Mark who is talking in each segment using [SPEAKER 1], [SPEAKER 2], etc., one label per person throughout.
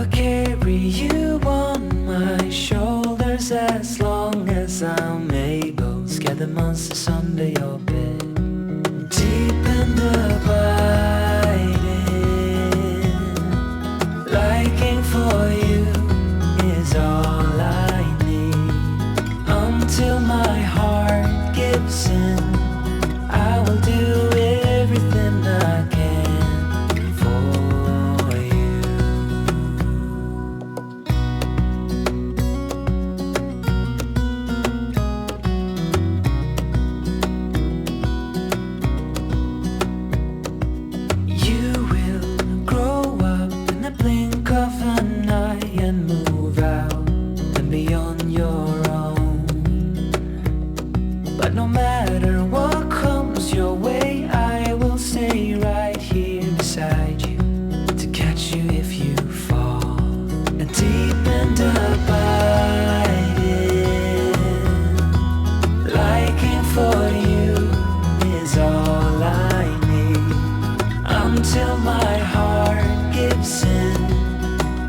[SPEAKER 1] will carry you on my shoulders as long as I'm able. Scare the monsters under your bed. Deep and abiding, liking for you is all I need. Until my heart gives in, I will do everything I can for you. You will grow up in the blink of an eye and move out and be on your own. But no matter what comes your way, I will stay right here beside you to catch you if you fall. And deep and abiding, liking for you is all I need. Until my heart gives in,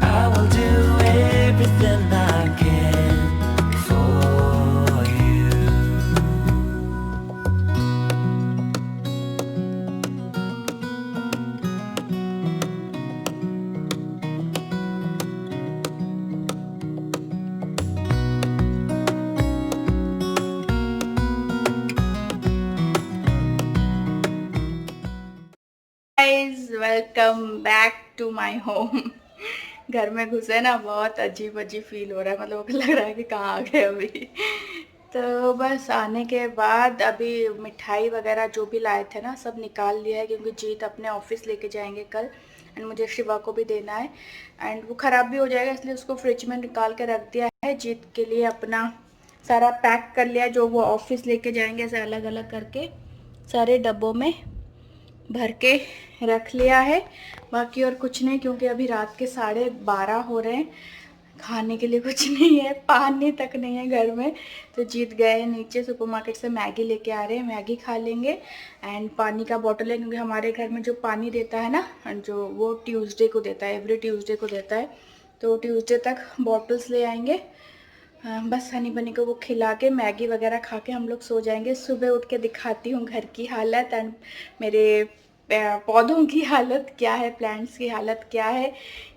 [SPEAKER 1] I will do everything I can for you.
[SPEAKER 2] Guys welcome back to my home. घर में घुसे ना बहुत अजीब अजीब feel हो रहा है, मतलब लग रहा है कि कहाँ आ गए अभी। तो बस आने के बाद अभी मिठाई वगैरह जो भी लाए थे ना सब निकाल लिया है, क्योंकि जीत अपने ऑफिस लेके जाएंगे कल एंड मुझे शिवा को भी देना है एंड वो ख़राब भी हो जाएगा, इसलिए उसको फ्रिज में निकाल के रख दिया है। जीत के लिए अपना सारा पैक कर लिया, जो वो ऑफिस लेके जाएंगे ऐसे अलग अलग करके सारे डब्बों में भर के रख लिया है। बाकी और कुछ नहीं, क्योंकि अभी रात के 12:30 हो रहे हैं, खाने के लिए कुछ नहीं है, पानी तक नहीं है घर में। तो जीत गए हैं नीचे सुपरमार्केट से मैगी लेके आ रहे हैं, मैगी खा लेंगे एंड पानी का बॉटल है, क्योंकि हमारे घर में जो पानी देता है ना, जो वो ट्यूसडे को देता है, एवरी ट्यूसडे को देता है। तो ट्यूसडे तक बॉटल्स ले आएंगे। बस हनी बनी को वो खिला के मैगी वगैरह खा के हम लोग सो जाएंगे। सुबह उठ के दिखाती हूँ घर की हालत एंड मेरे पौधों की हालत क्या है, प्लांट्स की हालत क्या है,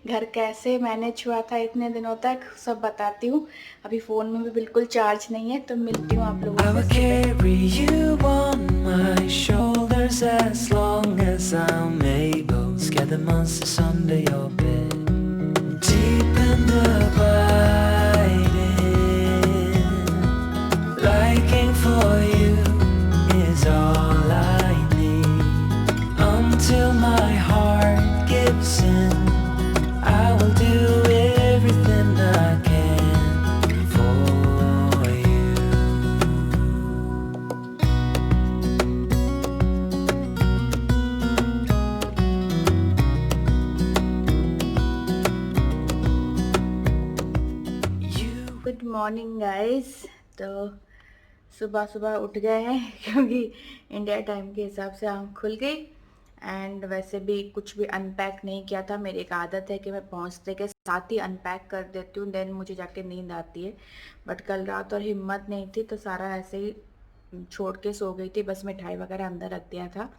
[SPEAKER 2] घर कैसे मैनेज हुआ था इतने दिनों तक, सब बताती हूँ। अभी फ़ोन में भी बिल्कुल चार्ज नहीं है, तो मिलती हूँ आप
[SPEAKER 1] I
[SPEAKER 2] लोगों
[SPEAKER 1] will
[SPEAKER 2] से सुबह।
[SPEAKER 1] carry you on my shoulders as long as I'm able. Scare the monsters under your bed. Deep and abiding, liking for you is all I need. Until my heart gives in, I will do everything I can for you.
[SPEAKER 2] Good morning guys. तो सुबह सुबह उठ गए हैं क्योंकि India time के हिसाब से आँख खुल गई एंड वैसे भी कुछ भी अनपैक नहीं किया था। मेरी एक आदत है कि मैं पहुंचते के साथ ही अनपैक कर देती हूँ, देन मुझे जाके नींद आती है। बट कल रात और हिम्मत नहीं थी, तो सारा ऐसे ही छोड़ के सो गई थी, बस मिठाई वगैरह अंदर रख दिया था।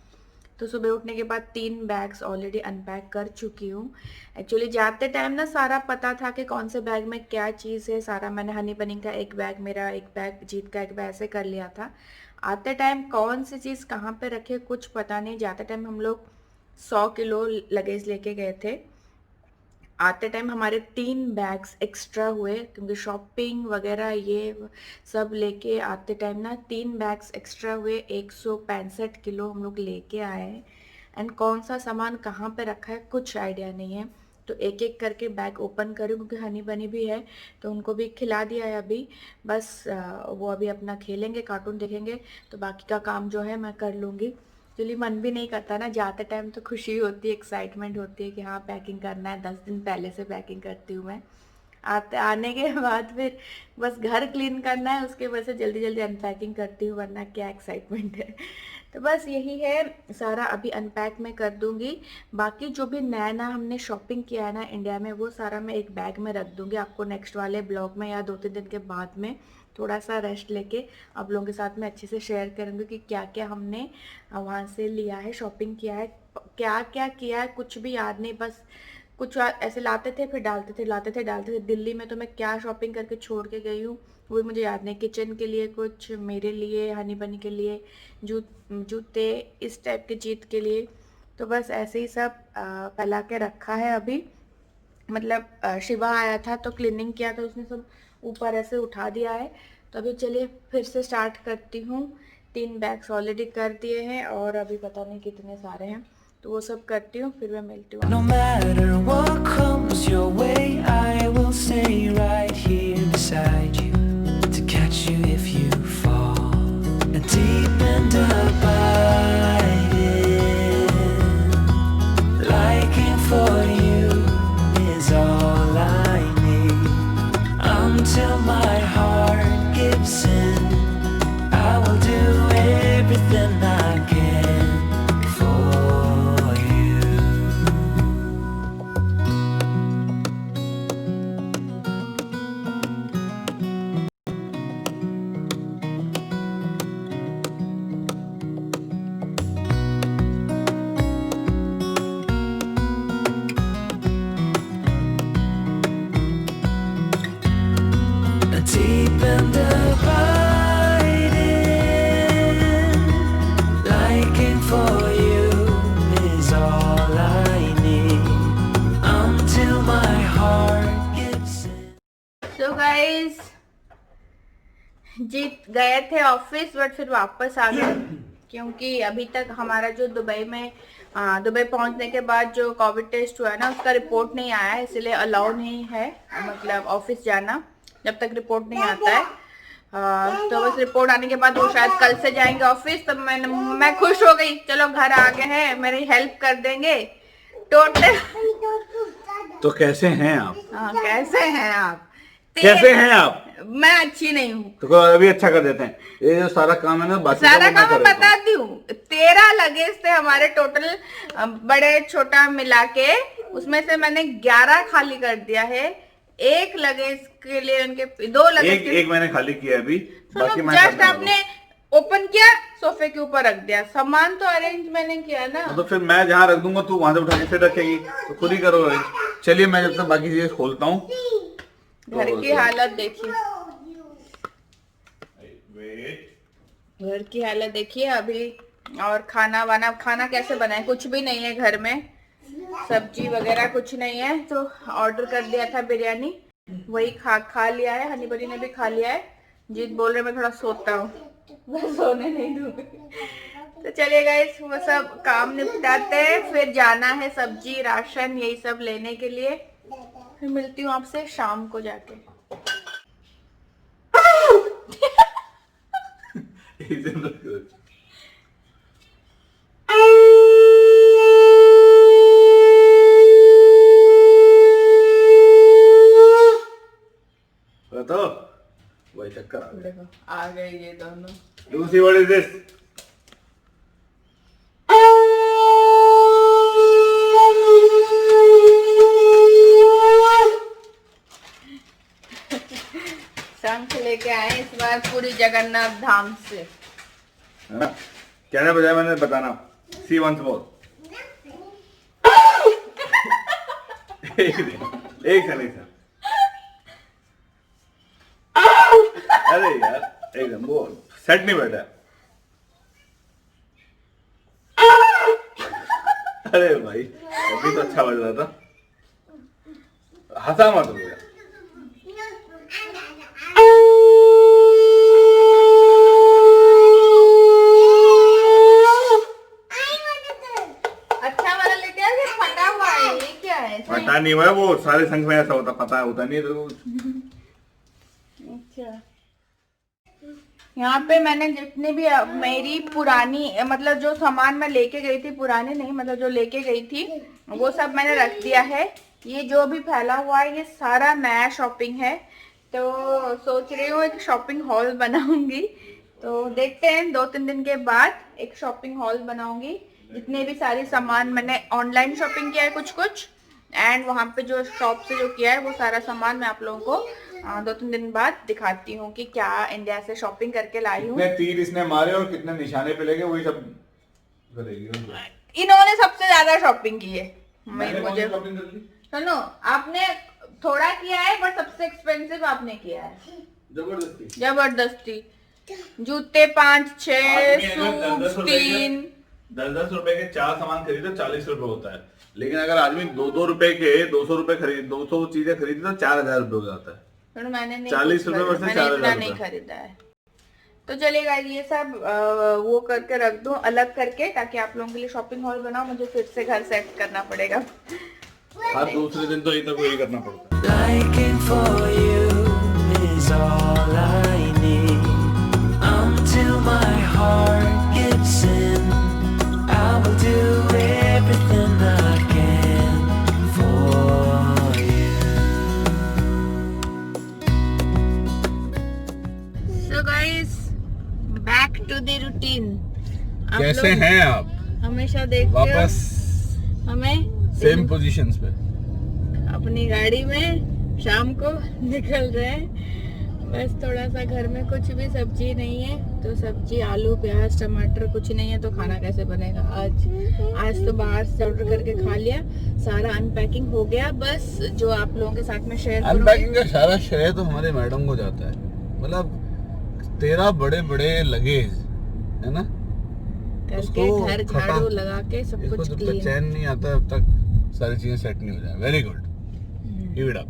[SPEAKER 2] तो सुबह उठने के बाद 3 बैग्स ऑलरेडी अनपैक कर चुकी हूँ। एक्चुअली जाते टाइम ना सारा पता था कि कौन से बैग में क्या चीज़ है, सारा मैंने हनी बनी का एक बैग, मेरा एक बैग, जीत का एक बैग ऐसे कर लिया था। आते टाइम कौन सी चीज़ कहाँ पे रखे कुछ पता नहीं। जाते टाइम हम लोग 100 किलो लगेज लेके गए थे। आते टाइम हमारे 3 बैग्स एक्स्ट्रा हुए, क्योंकि शॉपिंग वगैरह ये सब लेके आते टाइम ना 3 बैग्स एक्स्ट्रा हुए। 165 किलो हम लोग लेके आए हैं एंड कौन सा सामान कहाँ पे रखा है कुछ आइडिया नहीं है। तो एक एक करके बैग ओपन करूँ, क्योंकि हनी बनी भी है तो उनको भी खिला दिया है अभी। बस वो अभी अपना खेलेंगे, कार्टून देखेंगे, तो बाकी का काम जो है मैं कर लूँगी। एक्चुअली मन भी नहीं करता ना जाते टाइम, तो खुशी होती है, एक्साइटमेंट होती है कि हाँ पैकिंग करना है। 10 दिन पहले से पैकिंग करती हूँ मैं। आने के बाद फिर बस घर क्लीन करना है, उसके वजह से जल्दी जल्दी अनपैकिंग करती हूँ, वरना क्या एक्साइटमेंट है। तो बस यही है, सारा अभी अनपैक मैं कर दूंगी। बाकी जो भी नया नया हमने शॉपिंग किया है ना इंडिया में, वो सारा मैं एक बैग में रख दूंगी। आपको नेक्स्ट वाले ब्लॉग में या 2-3 दिन के बाद में थोड़ा सा रेस्ट लेके आप लोगों के साथ में अच्छे से शेयर करूँगी कि क्या क्या हमने वहाँ से लिया है, शॉपिंग किया है, क्या क्या किया है, कुछ भी याद नहीं। बस कुछ ऐसे लाते थे फिर डालते थे, लाते थे डालते थे। दिल्ली में तो मैं क्या शॉपिंग करके छोड़ के गई हूँ वो भी मुझे याद नहीं। किचन के लिए कुछ, मेरे लिए, हनी बनी के लिए जूते, इस टाइप के चीज़ के लिए। तो बस ऐसे ही सब फैला के रखा है अभी। मतलब शिवा आया था तो क्लीनिंग किया था उसने, सब ऊपर ऐसे उठा दिया है। तो अभी चलिए फिर से स्टार्ट करती हूँ। 3 बैग्स ऑलरेडी कर दिए हैं और अभी पता नहीं कितने सारे हैं, तो वो सब करती हूँ, फिर मैं मिलती हूँ।
[SPEAKER 1] No matter what comes your way, I will stay right here beside you to catch you if you fall. And deep and abiding, liking for you is all I need. Until my heart gives in, I will do everything I can for you. Deep and abiding, liking for you is all I need. Until my heart gives in.
[SPEAKER 2] So guys, जीत गए थे office but फिर वापस आ गए, क्योंकि अभी तक हमारा जो दुबई पहुंचने के बाद जो कोविड टेस्ट हुआ है ना, उसका रिपोर्ट नहीं आया है, इसलिए अलाउ नहीं है मतलब ऑफिस जाना जब तक रिपोर्ट नहीं आता है। तो बस रिपोर्ट आने के बाद वो शायद कल से जाएंगे ऑफिस। तो मैं खुश हो गई, चलो घर आ गए हैं, मेरी हेल्प कर देंगे टोटल।
[SPEAKER 3] तो कैसे हैं आप?
[SPEAKER 2] हाँ, कैसे हैं आप?
[SPEAKER 3] कैसे हैं आप?
[SPEAKER 2] मैं अच्छी नहीं हूँ।
[SPEAKER 3] तो अभी अच्छा कर देते हैं, ये जो सारा काम है ना, बाकी
[SPEAKER 2] सारा काम मैं बताती हूँ। 13 लगेज थे हमारे टोटल, बड़े छोटा मिला के, उसमें से मैंने 11 खाली कर दिया है। एक लगेज के लिए उनके 2 लगेज
[SPEAKER 3] एक मैंने खाली किया अभी, बाकी मैं
[SPEAKER 2] जस्ट आपने ओपन किया, सोफे के ऊपर रख दिया, सामान तो अरेंज मैंने किया ना।
[SPEAKER 3] तो फिर मैं जहाँ रख दूंगा तू वहां से उठा के फिर रखेगी, तो खुद ही करो। चलिए मैं जब तक बाकी चीजें खोलता हूँ।
[SPEAKER 2] घर की हालत देखिए, घर की हालत देखिए अभी। और खाना कैसे बनाए, कुछ भी नहीं है घर में, सब्जी वगैरह कुछ नहीं है। तो ऑर्डर कर दिया था बिरयानी, वही खा लिया है। हनी बनी ने भी खा लिया है। जीत बोल रहे मैं थोड़ा सोता हूँ, मैं सोने नहीं दूंगी। तो चलिए गाइस, वो सब काम निपटाते हैं, फिर जाना है सब्जी राशन यही सब लेने के लिए। फिर मिलती हूँ आपसे शाम को जाके।
[SPEAKER 3] तो वही चक्कर
[SPEAKER 2] देखो आ गए ये दोनों।
[SPEAKER 3] Lucy, what is this?
[SPEAKER 2] शंख लेके आए इस बार पूरी जगन्नाथ धाम से।
[SPEAKER 3] क्या बजाय मैंने बताना। See once more. एक सेकंड। अरे यार एकदम वो सेट नहीं बैठा। अरे भाई अभी तो अच्छा बज रहा था, हंसा मत भैया।
[SPEAKER 2] अच्छा वाला लेके आ, फटा हुआ है ये क्या है?
[SPEAKER 3] फटा नहीं हुआ है, वो सारे संग में ऐसा होता, पता होता नहीं तो।
[SPEAKER 2] अच्छा, यहाँ पे मैंने जितनी भी मेरी पुरानी मतलब जो सामान मैं लेके गई थी, पुरानी नहीं मतलब जो लेके गई थी, वो सब मैंने रख दिया है। ये जो भी फैला हुआ है ये सारा नया शॉपिंग है, तो सोच रही हूँ एक शॉपिंग हॉल बनाऊंगी। तो देखते हैं 2-3 दिन के बाद एक शॉपिंग हॉल बनाऊंगी। जितने भी सारे सामान मैंने ऑनलाइन शॉपिंग किया है कुछ कुछ, एंड वहाँ पे जो शॉप से जो किया है वो सारा सामान मैं आप लोगों को 2-3 दिन बाद दिखाती हूँ कि क्या इंडिया से शॉपिंग करके लाई हूँ।
[SPEAKER 3] कितने तीर इसने मारे और कितने निशाने पे लगे वही सब करेगी।
[SPEAKER 2] इन्होंने सबसे ज्यादा शॉपिंग की है।
[SPEAKER 3] मैंने कौन सी
[SPEAKER 2] मुझे
[SPEAKER 3] शॉपिंग कर ली?
[SPEAKER 2] सुनो, आपने थोड़ा किया है पर सबसे एक्सपेंसिव आपने किया है।
[SPEAKER 3] जबरदस्ती
[SPEAKER 2] जबरदस्ती जूते 5-6 सूट 3।
[SPEAKER 3] 10-10 रुपए के 4 सामान खरीदो 40 रुपए होता है, लेकिन अगर आदमी 2-2 रुपए के 200 रुपए खरीद 200 चीजें खरीदी तो 4000 रुपए हो जाता है।
[SPEAKER 2] पर मैंने नहीं
[SPEAKER 3] 40 रुपए वर्सेस
[SPEAKER 2] मैंने
[SPEAKER 3] 4000
[SPEAKER 2] इतना नहीं खरीदा है। तो चलेगा, ये सब वो करके रख दूं अलग करके, ताकि आप लोगों के लिए शॉपिंग हॉल बनाओ। मुझे फिर से घर सेट करना पड़ेगा।
[SPEAKER 3] हर दूसरे दिन तो इतना कोई करना पड़ता है।
[SPEAKER 1] Liking for you is all I need. Until my heart gives in, I will do everything I can for you.
[SPEAKER 2] So guys, back to the routine. आप
[SPEAKER 3] कैसे
[SPEAKER 2] लोग
[SPEAKER 3] हैं आप?
[SPEAKER 2] हमेशा देखते
[SPEAKER 3] वापस
[SPEAKER 2] हो हमें
[SPEAKER 3] सेम पोजीशंस पे
[SPEAKER 2] अपनी गाड़ी में शाम को निकल रहे हैं। बस थोड़ा सा घर में कुछ भी सब्जी नहीं है, तो सब्जी आलू प्याज टमाटर कुछ नहीं है, तो खाना कैसे बनेगा। आज तो बाहर से ऑर्डर करके खा लिया। सारा अनपैकिंग हो गया। बस जो आप लोगों के साथ में शेयर
[SPEAKER 3] अनपैकिंग का सारा श्रेय तो हमारे मैडम को जाता है। मतलब 13 बड़े बड़े लगेज है ना,
[SPEAKER 2] करके घर झाड़ू लगा के सब
[SPEAKER 3] इसको
[SPEAKER 2] कुछ
[SPEAKER 3] जब तक
[SPEAKER 2] क्लीन।
[SPEAKER 3] चैन नहीं आता तब तक सारी चीजें सेट नहीं हो जाए। Very good, keep it up.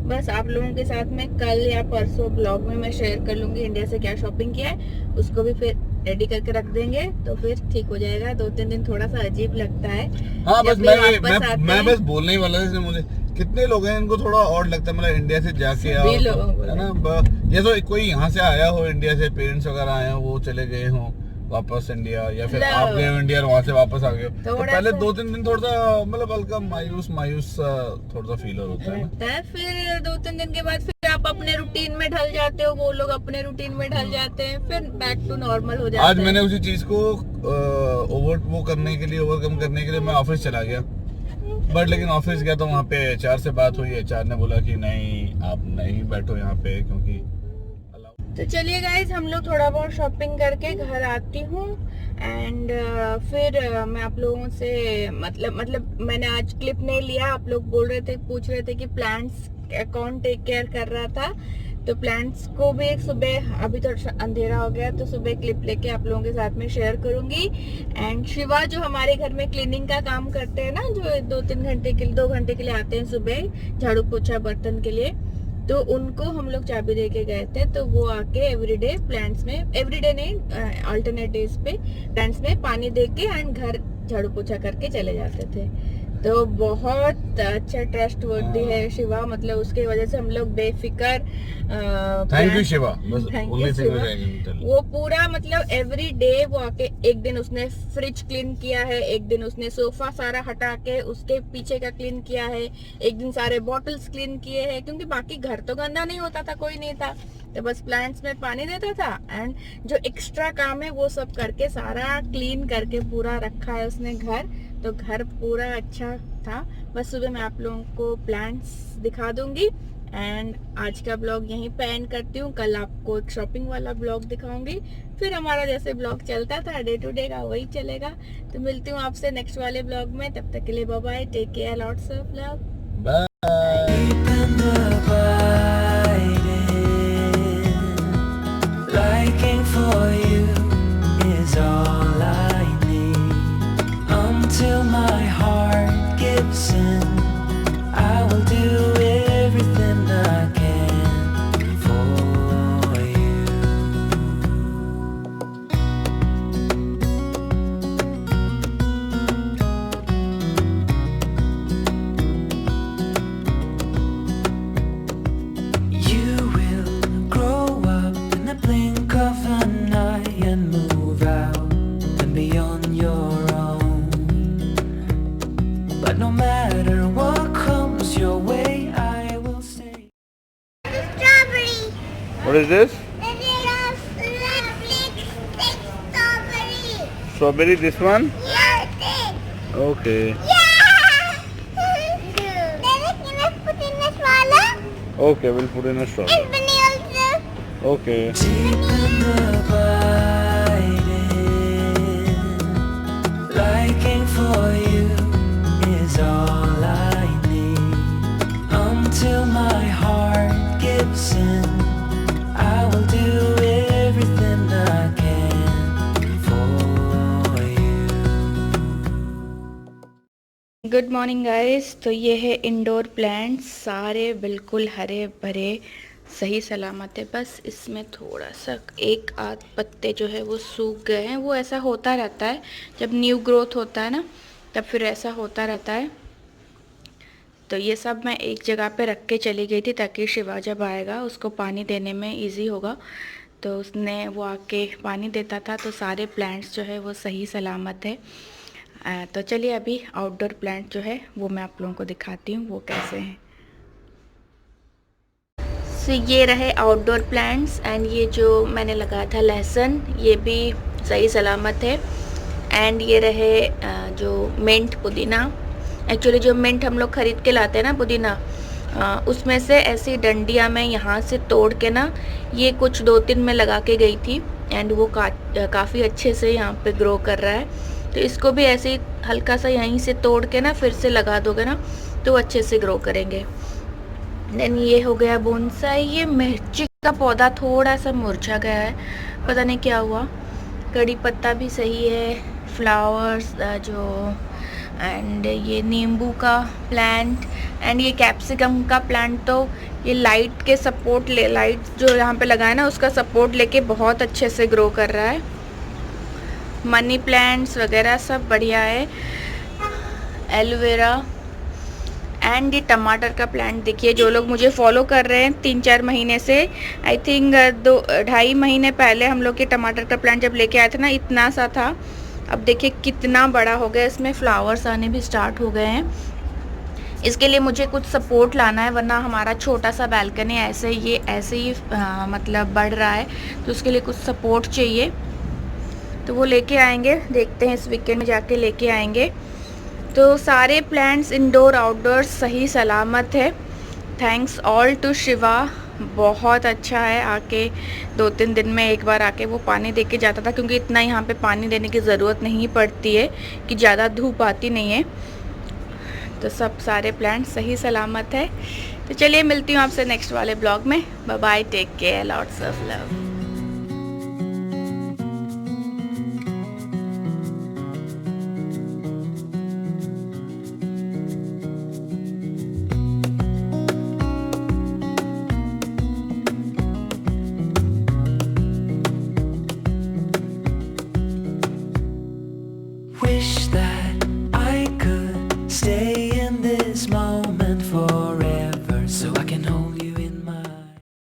[SPEAKER 2] बस आप लोगों के साथ में कल या परसों ब्लॉग में मैं शेयर कर लूंगी इंडिया से क्या शॉपिंग किया है, उसको भी फिर रेडी करके रख देंगे, तो फिर ठीक हो जाएगा। 2-3 दिन थोड़ा सा अजीब लगता है।
[SPEAKER 3] हाँ, बस
[SPEAKER 2] जब भी वापस आते
[SPEAKER 3] मैं
[SPEAKER 2] हैं।
[SPEAKER 3] बस बोलने ही वाला था इसलिए मुझे कितने लोग हैं इनको थोड़ा और लगता है मतलब इंडिया से जाके आओ
[SPEAKER 2] सभी लोगों को
[SPEAKER 3] है ना। ये तो कोई यहाँ से आया हो इंडिया से, पेरेंट्स वगैरह आए हो, वो चले गए हो वापस इंडिया, या फिर आप गए हो इंडिया और वहाँ से वापस आ गए हो, तो पहले 2-3 दिन थोड़ा सा मतलब हल्का मायूस थोड़ा सा फील होता है ना।
[SPEAKER 2] फिर 2-3 दिन के बाद फिर आप अपने रूटीन में ढल जाते हो, वो लोग अपने रूटीन में ढल जाते हैं, फिर बैक टू नॉर्मल हो जाता है।
[SPEAKER 3] आज मैंने उसी चीज को ओवरकम करने के लिए मैं ऑफिस चला गया। बट लेकिन ऑफिस गया तो वहाँ पे एचआर से बात हुई। एचआर ने बोला कि नहीं, आप नहीं बैठो यहाँ पे क्योंकि।
[SPEAKER 2] तो चलिए गाइज, हम लोग थोड़ा बहुत शॉपिंग करके घर आती हूँ, एंड फिर मैं आप लोगों से मतलब मैंने आज क्लिप नहीं लिया। आप लोग पूछ रहे थे कि प्लांट्स कौन टेक केयर कर रहा था, तो प्लांट्स को भी एक सुबह, अभी तो अंधेरा हो गया, तो सुबह क्लिप लेके आप लोगों के साथ में शेयर करूंगी। एंड शिवा जो हमारे घर में क्लीनिंग का काम करते हैं ना, जो 2 घंटे के लिए आते हैं सुबह झाड़ू पोछा बर्तन के लिए, तो उनको हम लोग चाबी दे के गए थे। तो वो आके एवरीडे प्लांट्स में, एवरीडे नहीं अल्टरनेट डेज पे प्लांट्स में पानी दे के एंड घर झाड़ू पोछा करके चले जाते थे। तो बहुत अच्छा ट्रस्ट वर्दी है शिवा, मतलब उसके वजह से हम लोग बेफिक्र।
[SPEAKER 3] Thank you Shiva. बस
[SPEAKER 2] Thank
[SPEAKER 3] only
[SPEAKER 2] you,
[SPEAKER 3] thing
[SPEAKER 2] Shiva.
[SPEAKER 3] which I can tell.
[SPEAKER 2] वो पूरा मतलब एवरी डे वो आके, एक दिन उसने फ्रिज क्लीन किया है, एक दिन उसने सोफा सारा हटा के उसके पीछे का क्लीन किया है, एक दिन सारे बॉटल्स क्लीन किए हैं, क्योंकि बाकी घर तो गंदा नहीं होता था, कोई नहीं था, तो बस प्लांट्स में पानी देता था। एंड जो एक्स्ट्रा काम है वो सब करके सारा क्लीन करके पूरा रखा है उसने घर। तो घर पूरा अच्छा था। बस सुबह मैं आप लोगों को प्लांट्स दिखा दूंगी। एंड आज का ब्लॉग यहीं पे एंड करती हूँ। कल आपको एक शॉपिंग वाला ब्लॉग दिखाऊंगी, फिर हमारा जैसे ब्लॉग चलता था डे टू डे का वही चलेगा। तो मिलती हूँ आपसे नेक्स्ट वाले ब्लॉग में, तब तक के लिए bye bye, take care, lots of love,
[SPEAKER 3] bye.
[SPEAKER 1] Deep in the abiding, liking for you is all I need. Until my heart gives in, I will do everything I can for you.
[SPEAKER 3] What is this? Strawberry, this one? Okay. Okay, we'll put in a strawberry. Okay.
[SPEAKER 1] Deep in the abiding, liking for you is all I need. Until my heart gives in, I will do everything I can for you.
[SPEAKER 2] Good morning guys. तो ये है indoor plants, सारे बिल्कुल हरे भरे सही सलामत है। बस इसमें थोड़ा सा एक आध पत्ते जो है वो सूख गए हैं। वो ऐसा होता रहता है जब न्यू ग्रोथ होता है ना, तब फिर ऐसा होता रहता है। तो ये सब मैं एक जगह पे रख के चली गई थी ताकि शिवा जब आएगा उसको पानी देने में इजी होगा। तो उसने वो आके पानी देता था। तो सारे प्लांट्स जो है वो सही सलामत है। तो चलिए अभी आउटडोर प्लांट जो है वो मैं आप लोगों को दिखाती हूँ वो कैसे हैं। सो ये रहे आउटडोर प्लांट्स एंड ये जो मैंने लगाया था लहसुन, ये भी सही सलामत है। एंड ये रहे जो मिंट पुदीना। एक्चुअली जो मिंट हम लोग ख़रीद के लाते हैं ना पुदीना, उसमें से ऐसी डंडियाँ मैं यहाँ से तोड़ के ना ये कुछ 2-3 में लगा के गई थी एंड वो काफ़ी अच्छे से यहाँ पे ग्रो कर रहा है। तो इसको भी ऐसे ही हल्का सा यहीं से तोड़ के ना फिर से लगा दोगे ना तो अच्छे से ग्रो करेंगे। देन ये हो गया बोनसाई। ये मिर्ची का पौधा थोड़ा सा मुरझा गया है, पता नहीं क्या हुआ। कड़ी पत्ता भी सही है, फ्लावर्स जो, एंड ये नींबू का प्लांट एंड ये कैप्सिकम का प्लांट। तो ये लाइट के सपोर्ट लाइट जो यहाँ पे लगा है ना उसका सपोर्ट लेके बहुत अच्छे से ग्रो कर रहा है। मनी प्लांट्स वगैरह सब बढ़िया है। एलोवेरा एंड ये टमाटर का प्लांट देखिए। जो लोग मुझे फॉलो कर रहे हैं 3-4 महीने से, आई थिंक 2-2.5 महीने पहले हम लोग के टमाटर का प्लांट जब लेके आए थे ना इतना सा था, अब देखिए कितना बड़ा हो गया। इसमें फ्लावर्स आने भी स्टार्ट हो गए हैं। इसके लिए मुझे कुछ सपोर्ट लाना है, वरना हमारा छोटा सा बालकनी ऐसे ही मतलब बढ़ रहा है। तो उसके लिए कुछ सपोर्ट चाहिए, तो वो लेके आएंगे। देखते हैं इस वीकेंड में जाके लेके आएंगे। तो सारे प्लांट्स इंडोर आउटडोर सही सलामत है। थैंक्स ऑल टू शिवा, बहुत अच्छा है। आके 2-3 दिन में एक बार आके वो पानी दे के जाता था, क्योंकि इतना यहाँ पे पानी देने की ज़रूरत नहीं पड़ती है कि ज़्यादा धूप आती नहीं है। तो सब सारे प्लांट्स सही सलामत है। तो चलिए मिलती हूँ आपसे नेक्स्ट वाले ब्लॉग में। Bye bye, take care, lots of love.